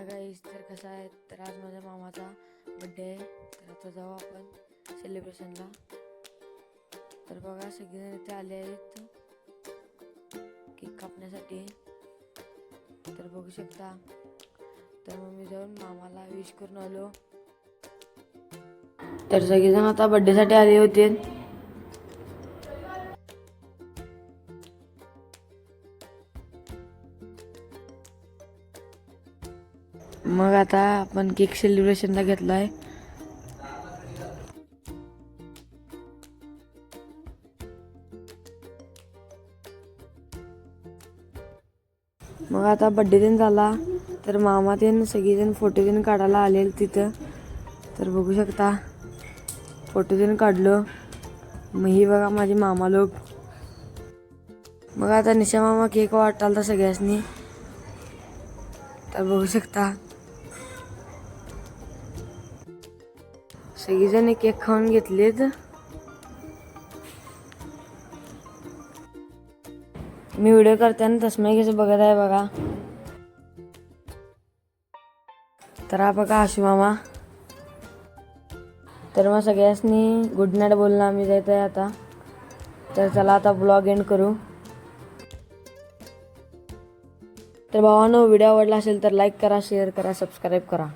गाईस, तर कसा आहे, तर आज माझ्या मामाचा बड्डे आहे. तर आता जाऊ आपण सेलिब्रेशनला. तर बघा, सगळेजण इथे आले आहेत केक कापण्यासाठी. तर बघू शकता. तर मग मी जाऊन मामाला विश करून आलो. तर सगळेजण आता बड्डेसाठी आले होते. मग आता आपण केक सेलिब्रेशनला घेतलाय. मग आता बड्डे दिन झाला. तर मामा तीन सगळीजण फोटो दिन काढायला आलेल तिथं. तर बघू शकता, फोटो दिन काढलो. मग ही बघा माझे मामा लोक. मग आता निशा मामा केक वाटालता सगळ्यांनी. तर बघू शकता, सगळीजण केक खाऊन घेतलेत. मी व्हिडिओ करताना तसमे कसं बघत आहे बघा. तर हा बघा आशू मामा. तर मग सगळ्यांनी गुड नाईट बोलणं आम्ही जायचं आहे आता. तर चला आता ब्लॉग एंड करू. तर भावांनो, व्हिडिओ आवडला असेल तर लाईक करा, शेअर करा, सबस्क्राईब करा.